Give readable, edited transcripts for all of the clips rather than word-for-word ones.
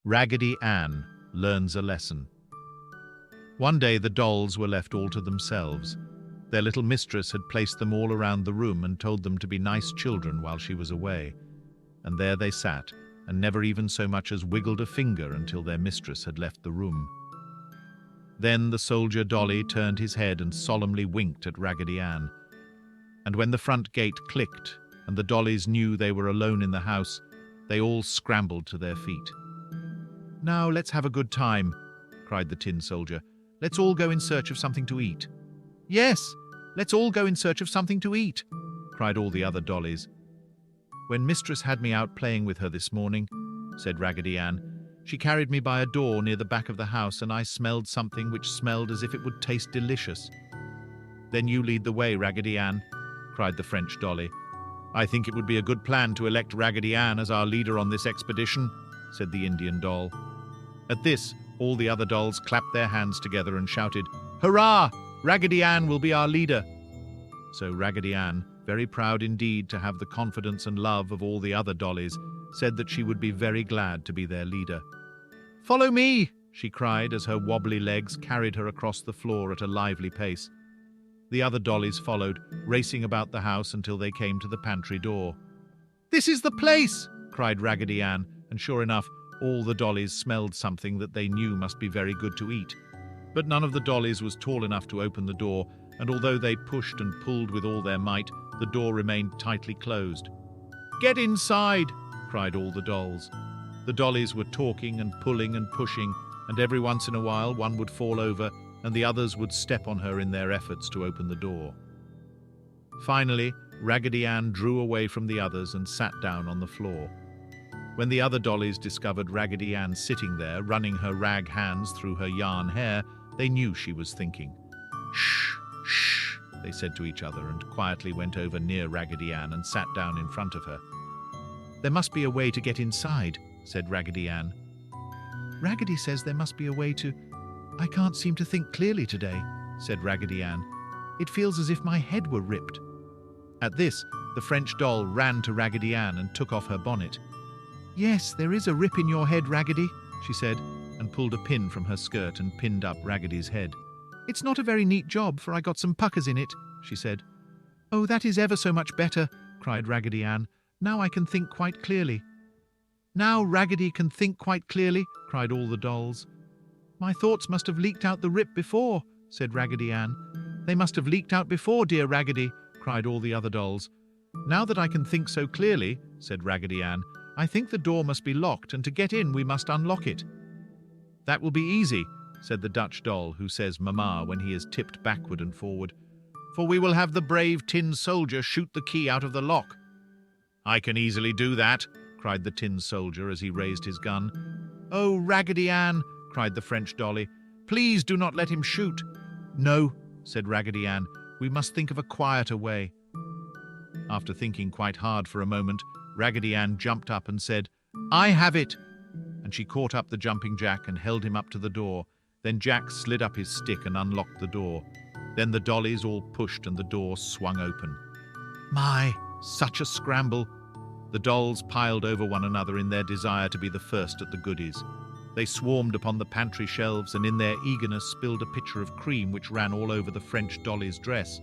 Raggedy Ann learns a lesson. One day the dolls were left all to themselves. Their little mistress had placed them all around the room and told them to be nice children while she was away. And there they sat, and never even so much as wiggled a finger until their mistress had left the room. Then the soldier Dolly turned his head and solemnly winked at Raggedy Ann. And when the front gate clicked and the dollies knew they were alone in the house, they all scrambled to their feet. "Now let's have a good time," cried the tin soldier. "Let's all go in search of something to eat." "Yes, let's all go in search of something to eat," cried all the other dollies. "When Mistress had me out playing with her this morning," said Raggedy Ann, "she carried me by a door near the back of the house, and I smelled something which smelled as if it would taste delicious." "Then you lead the way, Raggedy Ann," cried the French dolly. "I think it would be a good plan to elect Raggedy Ann as our leader on this expedition," said the Indian doll. At this, all the other dolls clapped their hands together and shouted, "Hurrah! Raggedy Ann will be our leader!" So Raggedy Ann, very proud indeed to have the confidence and love of all the other dollies, said that she would be very glad to be their leader. "Follow me!" she cried as her wobbly legs carried her across the floor at a lively pace. The other dollies followed, racing about the house until they came to the pantry door. "This is the place!" cried Raggedy Ann, and sure enough, all the dollies smelled something that they knew must be very good to eat. But none of the dollies was tall enough to open the door, and although they pushed and pulled with all their might, the door remained tightly closed. "Get inside!" cried all the dolls. The dollies were talking and pulling and pushing, and every once in a while one would fall over, and the others would step on her in their efforts to open the door. Finally, Raggedy Ann drew away from the others and sat down on the floor. When the other dollies discovered Raggedy Ann sitting there, running her rag hands through her yarn hair, they knew she was thinking. "Shh, shh," they said to each other, and quietly went over near Raggedy Ann and sat down in front of her. "There must be a way to get inside," said Raggedy Ann. "Raggedy says there must be a way to... I can't seem to think clearly today," said Raggedy Ann. "It feels as if my head were ripped." At this, the French doll ran to Raggedy Ann and took off her bonnet. "Yes, there is a rip in your head, Raggedy," she said, and pulled a pin from her skirt and pinned up Raggedy's head. "It's not a very neat job, for I got some puckers in it," she said. "Oh, that is ever so much better," cried Raggedy Ann. "Now I can think quite clearly." "Now Raggedy can think quite clearly," cried all the dolls. "My thoughts must have leaked out the rip before," said Raggedy Ann. "They must have leaked out before, dear Raggedy," cried all the other dolls. "Now that I can think so clearly," said Raggedy Ann, "I think the door must be locked, and to get in we must unlock it." "That will be easy," said the Dutch doll, who says "Mama" when he is tipped backward and forward, "for we will have the brave tin soldier shoot the key out of the lock." "I can easily do that," cried the tin soldier as he raised his gun. "Oh, Raggedy Ann," cried the French dolly, "please do not let him shoot." "No," said Raggedy Ann, "we must think of a quieter way." After thinking quite hard for a moment, Raggedy Ann jumped up and said, "I have it!" And she caught up the jumping jack and held him up to the door. Then Jack slid up his stick and unlocked the door. Then the dollies all pushed and the door swung open. My, such a scramble! The dolls piled over one another in their desire to be the first at the goodies. They swarmed upon the pantry shelves and in their eagerness spilled a pitcher of cream which ran all over the French dolly's dress.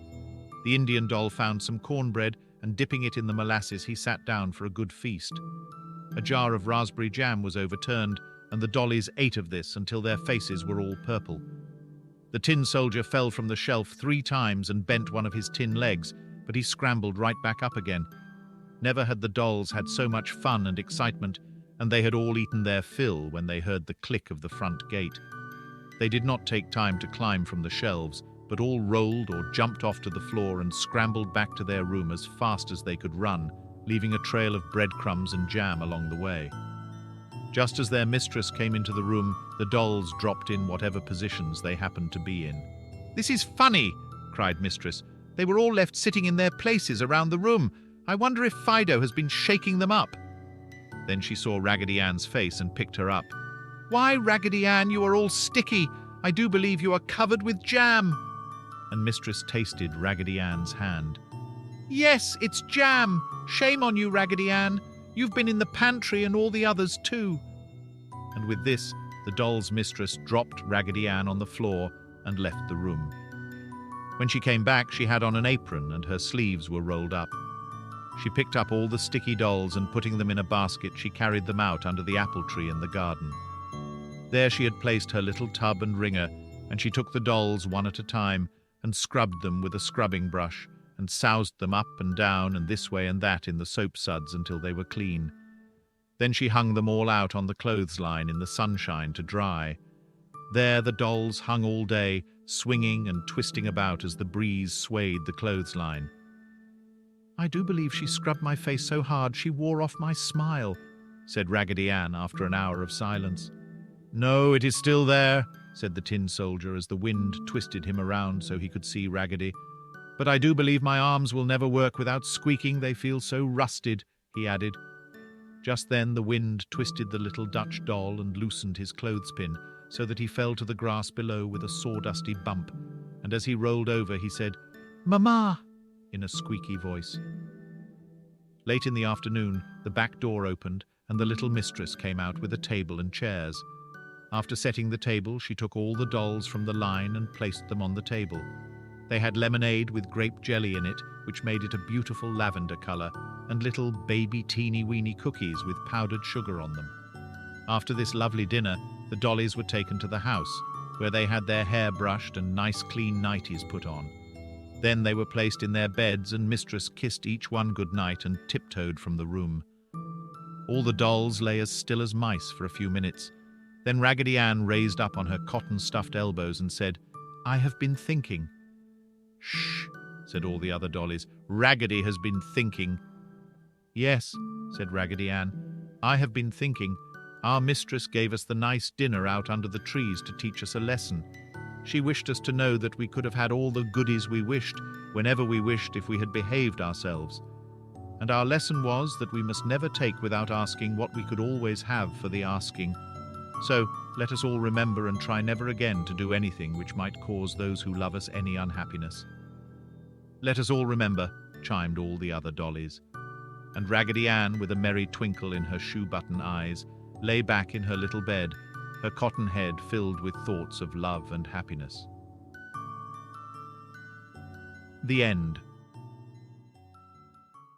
The Indian doll found some cornbread, and dipping it in the molasses he sat down for a good feast. A jar of raspberry jam was overturned, and the dollies ate of this until their faces were all purple. The tin soldier fell from the shelf 3 times and bent one of his tin legs, but he scrambled right back up again. Never had the dolls had so much fun and excitement, and they had all eaten their fill when they heard the click of the front gate. They did not take time to climb from the shelves, but all rolled or jumped off to the floor and scrambled back to their room as fast as they could run, leaving a trail of breadcrumbs and jam along the way. Just as their mistress came into the room, the dolls dropped in whatever positions they happened to be in. "This is funny!" cried Mistress. "They were all left sitting in their places around the room. I wonder if Fido has been shaking them up." Then she saw Raggedy Ann's face and picked her up. "Why, Raggedy Ann, you are all sticky! I do believe you are covered with jam!" And Mistress tasted Raggedy Ann's hand. "Yes, it's jam! Shame on you, Raggedy Ann! You've been in the pantry and all the others too." and with this, the doll's mistress dropped Raggedy Ann on the floor and left the room. When she came back, she had on an apron and her sleeves were rolled up. She picked up all the sticky dolls and putting them in a basket, she carried them out under the apple tree in the garden. There she had placed her little tub and wringer, and she took the dolls one at a time and scrubbed them with a scrubbing brush and soused them up and down and this way and that in the soap suds until they were clean. Then she hung them all out on the clothesline in the sunshine to dry. There the dolls hung all day, swinging and twisting about as the breeze swayed the clothesline. "I do believe she scrubbed my face so hard she wore off my smile," said Raggedy Ann after an hour of silence. "No, it is still there," said the tin soldier as the wind twisted him around so he could see Raggedy. "But I do believe my arms will never work without squeaking, they feel so rusted," he added. Just then the wind twisted the little Dutch doll and loosened his clothespin so that he fell to the grass below with a sawdusty bump, and as he rolled over he said, "Mama!" in a squeaky voice. Late in the afternoon, the back door opened and the little mistress came out with a table and chairs. After setting the table, she took all the dolls from the line and placed them on the table. They had lemonade with grape jelly in it, which made it a beautiful lavender color, and little baby teeny-weeny cookies with powdered sugar on them. After this lovely dinner, the dollies were taken to the house, where they had their hair brushed and nice clean nighties put on. Then they were placed in their beds and mistress kissed each one good night and tiptoed from the room. All the dolls lay as still as mice for a few minutes. Then Raggedy Ann raised up on her cotton-stuffed elbows and said, "I have been thinking." "Shh," said all the other dollies. "Raggedy has been thinking." "Yes," said Raggedy Ann, "I have been thinking. Our mistress gave us the nice dinner out under the trees to teach us a lesson. She wished us to know that we could have had all the goodies we wished, whenever we wished, if we had behaved ourselves. And our lesson was that we must never take without asking what we could always have for the asking. So let us all remember and try never again to do anything which might cause those who love us any unhappiness." "Let us all remember," chimed all the other dollies. And Raggedy Ann, with a merry twinkle in her shoe-button eyes, lay back in her little bed, her cotton head filled with thoughts of love and happiness. The end.